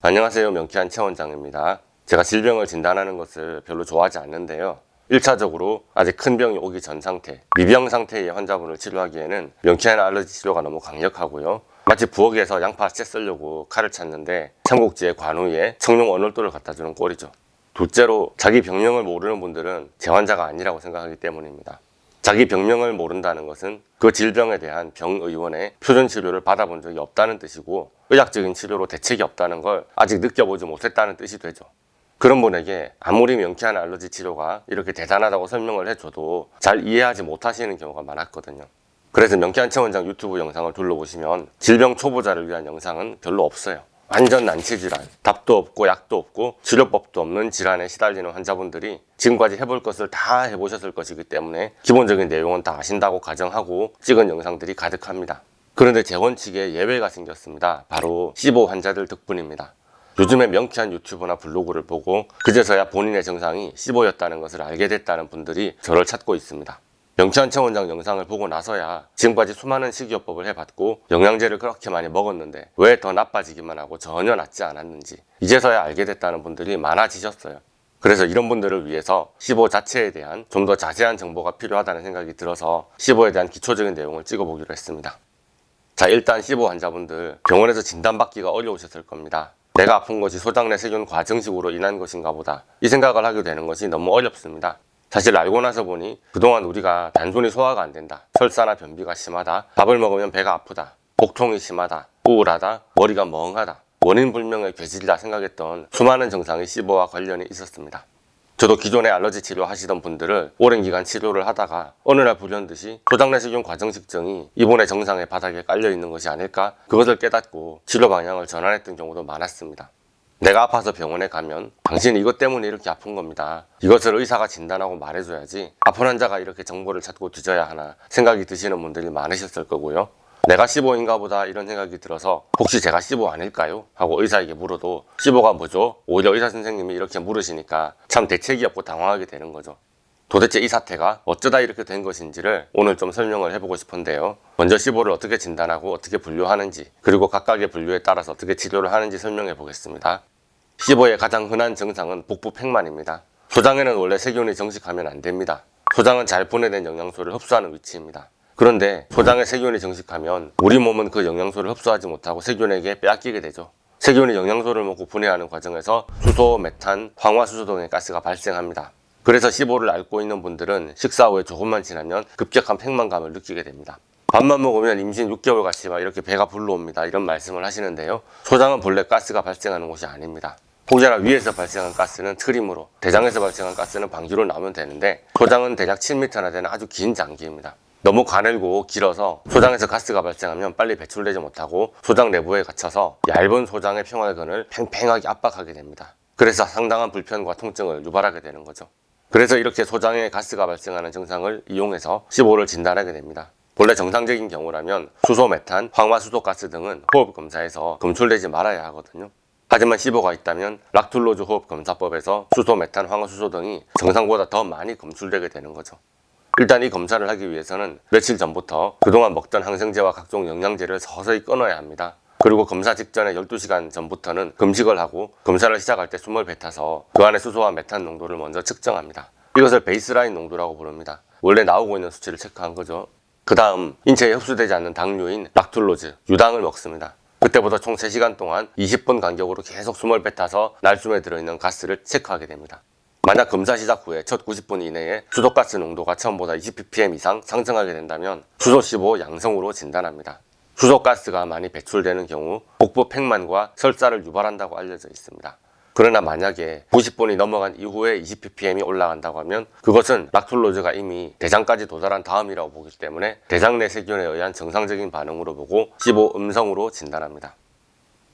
안녕하세요. 명쾌한 최 원장입니다. 제가 질병을 진단하는 것을 별로 좋아하지 않는데요. 1차적으로 아직 큰 병이 오기 전 상태, 미병 상태의 환자분을 치료하기에는 명쾌한 알러지 치료가 너무 강력하고요. 마치 부엌에서 양파 채 썰려고 칼을 찾는데 삼국지의 관우에 청룡 언월도를 갖다 주는 꼴이죠. 둘째로 자기 병명을 모르는 분들은 제 환자가 아니라고 생각하기 때문입니다. 자기 병명을 모른다는 것은 그 질병에 대한 병의원의 표준 치료를 받아본 적이 없다는 뜻이고, 의학적인 치료로 대책이 없다는 걸 아직 느껴보지 못했다는 뜻이 되죠. 그런 분에게 아무리 명쾌한 알러지 치료가 이렇게 대단하다고 설명을 해줘도 잘 이해하지 못하시는 경우가 많았거든요. 그래서 명쾌한 최 원장 유튜브 영상을 둘러보시면 질병 초보자를 위한 영상은 별로 없어요. 완전 난치질환, 답도 없고 약도 없고 치료법도 없는 질환에 시달리는 환자분들이 지금까지 해볼 것을 다 해보셨을 것이기 때문에 기본적인 내용은 다 아신다고 가정하고 찍은 영상들이 가득합니다. 그런데 제 원칙에 예외가 생겼습니다. 바로 C5 환자들 덕분입니다. 요즘에 명쾌한 유튜브나 블로그를 보고 그제서야 본인의 증상이 C5였다는 것을 알게 됐다는 분들이 저를 찾고 있습니다. 명쾌한 최 원장 영상을 보고 나서야 지금까지 수많은 식이요법을 해봤고 영양제를 그렇게 많이 먹었는데 왜 더 나빠지기만 하고 전혀 낫지 않았는지 이제서야 알게 됐다는 분들이 많아지셨어요. 그래서 이런 분들을 위해서 C5 자체에 대한 좀 더 자세한 정보가 필요하다는 생각이 들어서 C5에 대한 기초적인 내용을 찍어보기로 했습니다. 자, 일단 C5 환자분들 병원에서 진단받기가 어려우셨을 겁니다. 내가 아픈 것이 소장내 세균 과정식으로 인한 것인가 보다, 이 생각을 하게 되는 것이 너무 어렵습니다. 사실 알고 나서 보니 그동안 우리가 단순히 소화가 안 된다, 설사나 변비가 심하다, 밥을 먹으면 배가 아프다, 복통이 심하다, 우울하다, 머리가 멍하다, 원인 불명의 괴질이다 생각했던 수많은 증상이 C5와 관련이 있었습니다. 저도 기존에 알러지 치료 하시던 분들을 오랜 기간 치료를 하다가 어느 날 불현듯이 소장내세균 과정식증이 이분의 정상의 바닥에 깔려 있는 것이 아닐까, 그것을 깨닫고 치료 방향을 전환했던 경우도 많았습니다. 내가 아파서 병원에 가면 당신이 이것 때문에 이렇게 아픈 겁니다, 이것을 의사가 진단하고 말해줘야지 아픈 환자가 이렇게 정보를 찾고 뒤져야 하나 생각이 드시는 분들이 많으셨을 거고요. 내가 C5인가 보다 이런 생각이 들어서 혹시 제가 C5 아닐까요? 하고 의사에게 물어도 C5가 뭐죠? 오히려 의사 선생님이 이렇게 물으시니까 참 대책이 없고 당황하게 되는 거죠. 도대체 이 사태가 어쩌다 이렇게 된 것인지를 오늘 좀 설명을 해보고 싶은데요. 먼저 C5를 어떻게 진단하고 어떻게 분류하는지, 그리고 각각의 분류에 따라서 어떻게 치료를 하는지 설명해 보겠습니다. C5의 가장 흔한 증상은 복부 팽만입니다. 소장에는 원래 세균이 정식하면 안 됩니다. 소장은 잘 분해된 영양소를 흡수하는 위치입니다. 그런데 소장에 세균이 정식하면 우리 몸은 그 영양소를 흡수하지 못하고 세균에게 빼앗기게 되죠. 세균이 영양소를 먹고 분해하는 과정에서 수소, 메탄, 황화수소 등의 가스가 발생합니다. 그래서 C5를 앓고 있는 분들은 식사 후에 조금만 지나면 급격한 팽만감을 느끼게 됩니다. 밥만 먹으면 임신 6개월 같이 막 이렇게 배가 불러옵니다, 이런 말씀을 하시는데요. 소장은 본래 가스가 발생하는 곳이 아닙니다. 혹여나 위에서 발생한 가스는 트림으로, 대장에서 발생한 가스는 방귀로 나오면 되는데, 소장은 대략 7m나 되는 아주 긴 장기입니다. 너무 가늘고 길어서 소장에서 가스가 발생하면 빨리 배출되지 못하고 소장 내부에 갇혀서 얇은 소장의 평활근을 팽팽하게 압박하게 됩니다. 그래서 상당한 불편과 통증을 유발하게 되는 거죠. 그래서 이렇게 소장에 가스가 발생하는 증상을 이용해서 C5를 진단하게 됩니다. 원래 정상적인 경우라면 수소, 메탄, 황화수소 가스 등은 호흡 검사에서 검출되지 말아야 하거든요. 하지만 C5가 있다면 락툴로즈 호흡 검사법에서 수소, 메탄, 황화수소 등이 정상보다 더 많이 검출되게 되는 거죠. 일단 이 검사를 하기 위해서는 며칠 전부터 그동안 먹던 항생제와 각종 영양제를 서서히 끊어야 합니다. 그리고 검사 직전에 12시간 전부터는 금식을 하고 검사를 시작할 때 숨을 뱉어서 그 안에 수소와 메탄 농도를 먼저 측정합니다. 이것을 베이스라인 농도라고 부릅니다. 원래 나오고 있는 수치를 체크한 거죠. 그 다음 인체에 흡수되지 않는 당류인 락툴로즈, 유당을 먹습니다. 그때부터 총 3시간 동안 20분 간격으로 계속 숨을 뱉어서 날숨에 들어있는 가스를 체크하게 됩니다. 만약 검사 시작 후에 첫 90분 이내에 수소가스 농도가 처음보다 20ppm 이상 상승하게 된다면 수소 C5 양성으로 진단합니다. 수소가스가 많이 배출되는 경우 복부 팽만과 설사를 유발한다고 알려져 있습니다. 그러나 만약에 90분이 넘어간 이후에 20ppm이 올라간다고 하면 그것은 락툴로즈가 이미 대장까지 도달한 다음이라고 보기 때문에 대장 내 세균에 의한 정상적인 반응으로 보고 C5 음성으로 진단합니다.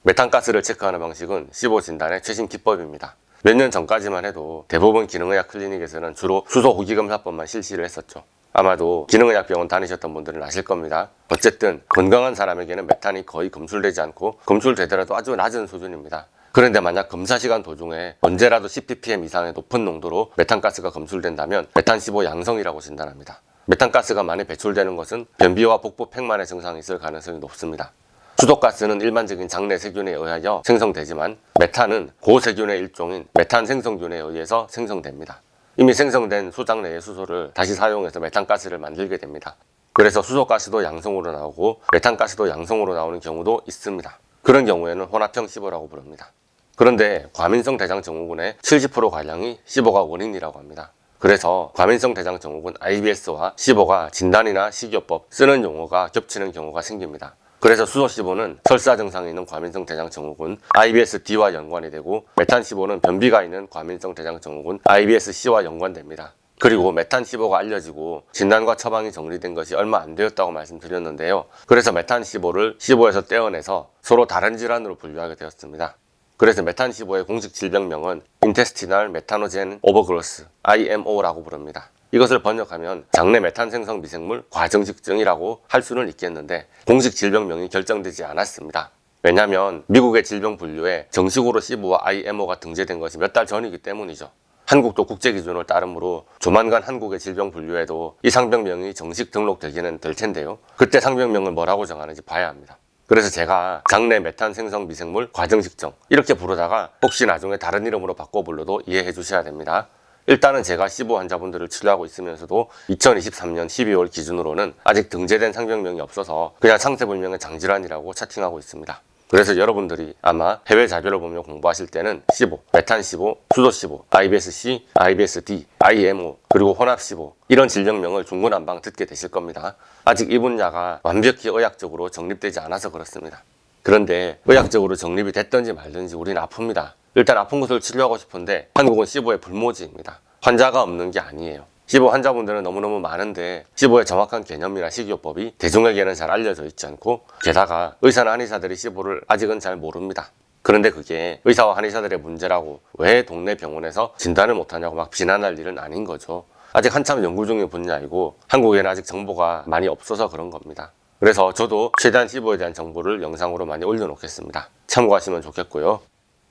메탄가스를 체크하는 방식은 C5 진단의 최신 기법입니다. 몇 년 전까지만 해도 대부분 기능의학 클리닉에서는 주로 수소 호기검사법만 실시를 했었죠. 아마도 기능의학병원 다니셨던 분들은 아실 겁니다. 어쨌든 건강한 사람에게는 메탄이 거의 검출되지 않고 검출되더라도 아주 낮은 수준입니다. 그런데 만약 검사 시간 도중에 언제라도 10ppm 이상의 높은 농도로 메탄가스가 검출된다면 메탄 C5 양성이라고 진단합니다. 메탄가스가 많이 배출되는 것은 변비와 복부 팽만의 증상이 있을 가능성이 높습니다. 수도가스는 일반적인 장내 세균에 의하여 생성되지만 메탄은 고세균의 일종인 메탄 생성균에 의해서 생성됩니다. 이미 생성된 수장내의 수소를 다시 사용해서 메탄가스를 만들게 됩니다. 그래서 수소가스도 양성으로 나오고 메탄가스도 양성으로 나오는 경우도 있습니다. 그런 경우에는 혼합형 시보라고 부릅니다. 그런데 과민성 대장 증후군의 70%가량이 시보가 원인이라고 합니다. 그래서 과민성 대장 증후군 IBS와 시보가 진단이나 식이요법 쓰는 용어가 겹치는 경우가 생깁니다. 그래서 수소시보는 설사 증상이 있는 과민성 대장 증후군 IBS-D와 연관이 되고 메탄시보는 변비가 있는 과민성 대장 증후군 IBS-C와 연관됩니다. 그리고 메탄시보가 알려지고 진단과 처방이 정리된 것이 얼마 안 되었다고 말씀드렸는데요. 그래서 메탄시보를 시보에서 떼어내서 서로 다른 질환으로 분류하게 되었습니다. 그래서 메탄시보의 공식 질병명은 Intestinal Methanogen Overgrowth IMO라고 부릅니다. 이것을 번역하면 장내 메탄 생성 미생물 과증식증이라고 할 수는 있겠는데 공식 질병명이 결정되지 않았습니다. 왜냐하면 미국의 질병 분류에 정식으로 시보와 IMO가 등재된 것이 몇 달 전이기 때문이죠. 한국도 국제 기준을 따르므로 조만간 한국의 질병 분류에도 이 상병명이 정식 등록되기는 될 텐데요. 그때 상병명을 뭐라고 정하는지 봐야 합니다. 그래서 제가 장내 메탄 생성 미생물 과증식증 이렇게 부르다가 혹시 나중에 다른 이름으로 바꿔 불러도 이해해 주셔야 됩니다. 일단은 제가 시보 환자분들을 치료하고 있으면서도 2023년 12월 기준으로는 아직 등재된 상병명이 없어서 그냥 상세불명의 장질환이라고 차팅하고 있습니다. 그래서 여러분들이 아마 해외 자료를 보며 공부하실 때는 시보, 메탄시보, 수소시보, IBS-C, IBS-D, IMO, 그리고 혼합시보 이런 질병명을 중구난방 듣게 되실 겁니다. 아직 이 분야가 완벽히 의학적으로 정립되지 않아서 그렇습니다. 그런데 의학적으로 정립이 됐든지 말든지 우리는 아픕니다. 일단 아픈 것을 치료하고 싶은데 한국은 시보의 불모지입니다. 환자가 없는 게 아니에요. 시보 환자분들은 너무너무 많은데 시보의 정확한 개념이나 식이요법이 대중에게는 잘 알려져 있지 않고 게다가 의사나 한의사들이 시보를 아직은 잘 모릅니다. 그런데 그게 의사와 한의사들의 문제라고 왜 동네 병원에서 진단을 못하냐고 막 비난할 일은 아닌 거죠. 아직 한참 연구 중인 분야이고 한국에는 아직 정보가 많이 없어서 그런 겁니다. 그래서 저도 최대한 시보에 대한 정보를 영상으로 많이 올려놓겠습니다. 참고하시면 좋겠고요.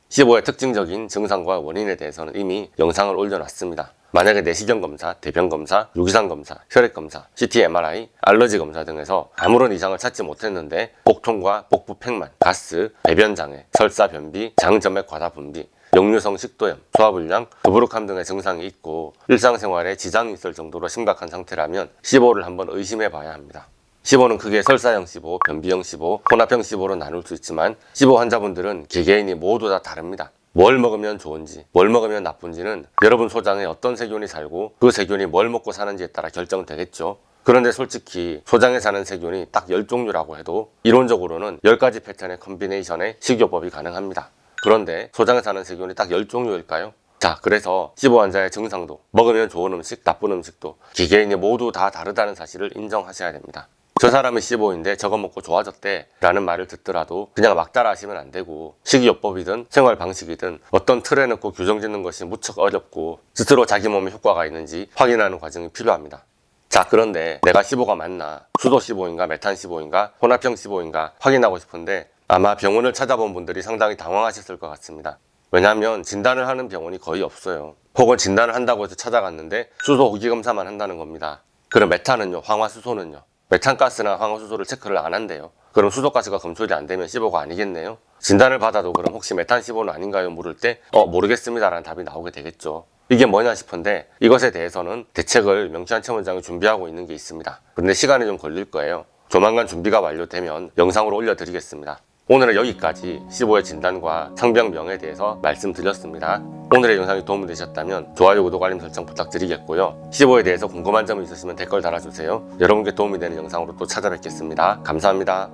시보의 특징적인 증상과 원인에 대해서는 이미 영상을 올려놨습니다. 만약에 내시경 검사, 대변 검사, 유기산 검사, 혈액 검사, CT, MRI, 알러지 검사 등에서 아무런 이상을 찾지 못했는데 복통과 복부 팽만, 가스, 배변 장애, 설사 변비, 장점액 과다 분비, 역류성 식도염, 소화불량, 더부룩함 등의 증상이 있고 일상생활에 지장이 있을 정도로 심각한 상태라면 시보를 한번 의심해 봐야 합니다. 시보는 크게 설사형 시보, 변비형 시보, 혼합형 시보로 나눌 수 있지만 시보 환자분들은 개개인이 모두 다 다릅니다. 뭘 먹으면 좋은지, 뭘 먹으면 나쁜지는 여러분 소장에 어떤 세균이 살고 그 세균이 뭘 먹고 사는지에 따라 결정되겠죠. 그런데 솔직히 소장에 사는 세균이 딱 10종류라고 해도 이론적으로는 10가지 패턴의 컨비네이션의 식이요법이 가능합니다. 그런데 소장에 사는 세균이 딱 10종류일까요? 자, 그래서 시보 환자의 증상도 먹으면 좋은 음식, 나쁜 음식도 개개인이 모두 다 다르다는 사실을 인정하셔야 됩니다. 저 사람이 시보인데 저거 먹고 좋아졌대 라는 말을 듣더라도 그냥 막 따라하시면 안 되고 식이요법이든 생활 방식이든 어떤 틀에 넣고 규정 짓는 것이 무척 어렵고 스스로 자기 몸에 효과가 있는지 확인하는 과정이 필요합니다. 자, 그런데 내가 시보가 맞나? 수도 시보인가 메탄 시보인가 혼합형 시보인가 확인하고 싶은데 아마 병원을 찾아본 분들이 상당히 당황하셨을 것 같습니다. 왜냐하면 진단을 하는 병원이 거의 없어요. 혹은 진단을 한다고 해서 찾아갔는데 수소 호기 검사만 한다는 겁니다. 그럼 메탄은요? 황화수소는요? 메탄가스나 황화수소를 체크를 안 한대요. 그럼 수소가스가 검출이 안 되면 시보가 아니겠네요? 진단을 받아도 그럼 혹시 메탄 시보는 아닌가요? 물을 때 모르겠습니다 라는 답이 나오게 되겠죠. 이게 뭐냐 싶은데 이것에 대해서는 대책을 명치환 천원장이 준비하고 있는 게 있습니다. 그런데 시간이 좀 걸릴 거예요. 조만간 준비가 완료되면 영상으로 올려드리겠습니다. 오늘은 여기까지 시보의 진단과 상병명에 대해서 말씀드렸습니다. 오늘의 영상이 도움이 되셨다면 좋아요, 구독, 알림 설정 부탁드리겠고요. 시보에 대해서 궁금한 점이 있으시면 댓글 달아주세요. 여러분께 도움이 되는 영상으로 또 찾아뵙겠습니다. 감사합니다.